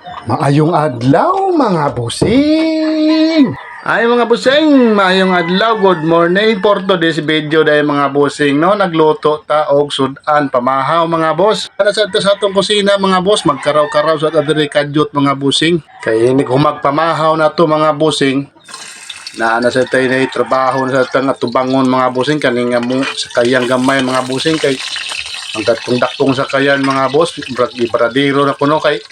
Maayong adlaw mga busing. Ay mga busing, maayong adlaw, good morning for today's video dahil mga busing no, nagluto ta og sudan pamahaw mga boss. Para sa atong kusina mga boss, magkaraw-karaw sa adiri kadyot mga busing. Kay ini humag pamahaw na to mga busing. Na sa tayo na trabaho na sa tang atubangon mga busing kaninga mo sa kayang gamay mga busing kay ang datong-dakong sa kayan mga boss, ibradiro na kuno kay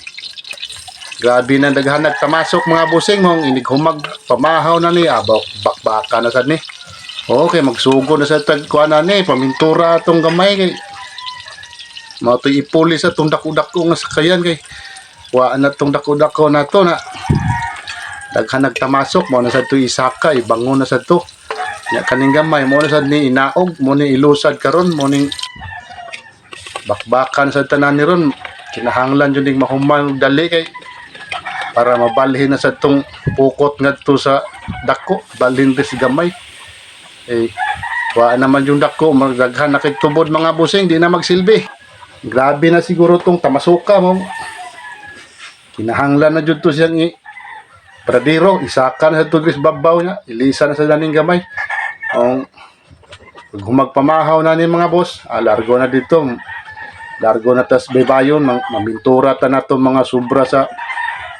grabe na daghan nagtamasok mga busing mong inig humag pamahaw na ni bakbaka na sad ni. Okay, magsugo na sa tagkuan na ni pamintura atong gamay kay mao to ipuli sa tong dako-dako nga sakayan kay wa na tong dako-dako na to na daghan nagtamasok mo na sa to isaka ibangon na sa to nya kaning gamay mo na sad ni inaog mo ni ilusad karon mo ning bakbakan sa tanan ni ron kinahanglan jud ning mahuman dali kay para mabalhin na sa tong pukot ngadto sa dako balhin si gamay wa naman yung dako magdaghan na kay tubod mga busing di na magsilbi. Grabe na siguro tong tamasuka mo kinahanglan na jud to siyang pradiro isaka na sa tugis babaw niya ilisa na sa daning gamay ang humagpamahaw na ni mga boss largo na dito largo na tas baybayon mamintura ta nato mga sobra sa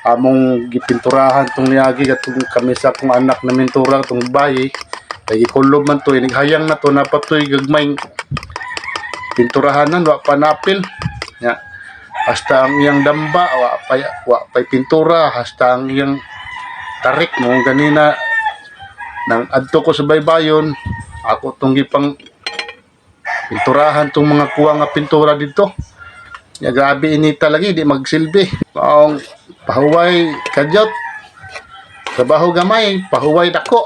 among gipinturahan tong niagi katong kami sa akong anak na mintura tong bayi kay gikulob man to inaghayang na to napatoy gagmay pinturahanan wa panapil nya hasta ang iyang damba wa pay pintura hasta ang iyang tarik mo ganina nang adto ko sa baybayon ako tong gipang pinturahan tong mga kuha nga pintura dito nya grabe inita lagi di magsilbi maong pahuway kadyot trabaho gamay pahuway dako.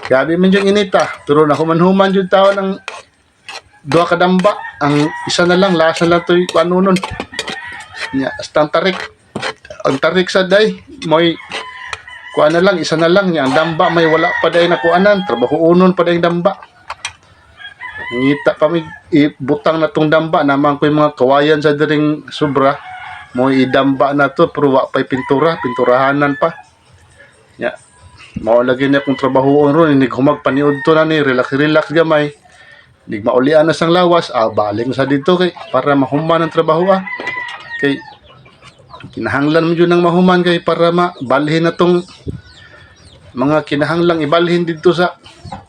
Grabe man yung inita pero nahuman-human yung tao ng duha ka damba ang isa na lang lasa lang to panunon nya hasta ang tarik sa day moy kuan na lang isa na lang nya ang damba may wala pa day nakuanan trabaho unon pa day damba ngita pa may ibutang na tong damba naman ko yung mga kawayan sa diring sobra mo idamba na to pero wa pay pinturahanan pa nya mao lagi na kung trabaho ron inig humag paniud to na ni relax gamay inig maulian na sang lawas baling sa dito kay para mahuman ang trabaho kay kinahanglan mo yun ng mahuman kay para mabalhin na tong mga kinahanglang ibalhin dito sa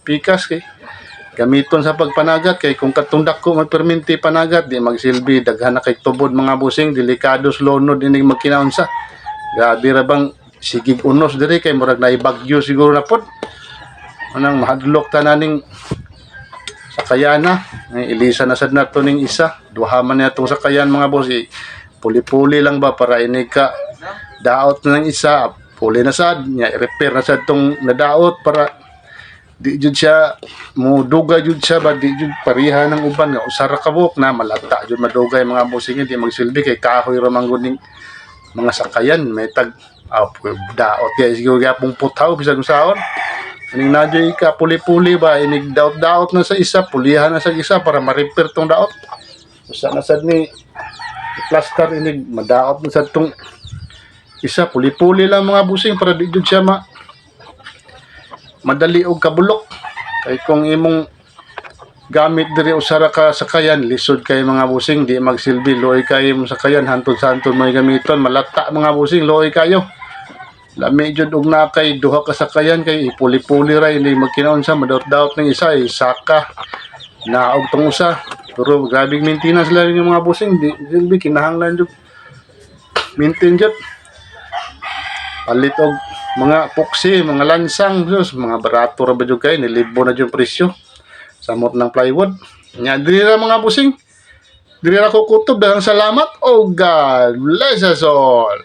pikas kay gamiton sa pagpanagat kay kung katong dako magperminti panagat di magsilbi daghan na kay tubod mga busing delikados lonod ining magkinaunsa grabe ra bang sigig unos diri kay murag naibagyo siguro na pod anang mahadlok tananing sakayana ilisa na sad nato ning isa duha man natong sakayan mga boss puli-puli lang ba para inig ka daot na ng isa puli na sad nya repair na sad tong nadaot para di jud siya mo duga jud siya ba di jud pariha ng uban nga usara kabuk na malata jud madugay mga busing di magsilbi kay kahoy ra manggod ning mga sakayan may tag daot kay siguro gyapong putaw bisag usaon ning nadyo ka puli-puli ba inig daot na sa isa pulihan na sa isa para ma-repair tong daot usa na sad ni plaster inig madaot na sad tong isa puli-puli lang mga busing para di jud siya madali og kabulok kay kung imong gamit diri usara ka sakayan lisod kay mga busing di magsilbi loy kay mo sakayan hantod sa hantod may gamiton malata mga busing loy kayo lami jud og nakay duha ka sakayan kay ipuli-puli ra hindi magkinaunsa madaot-daot ning isa saka na og tong usa pero grabing maintenance lang yung mga busing di silbi kinahanglan jud maintain jud palit og mga puksi, mga lansang, mga barato ra ba jud kay nilibo na jud presyo. Samot ng plywood. Nya diri ra mga busing. Diri ra ko kutob daghang salamat. Oh God bless us all.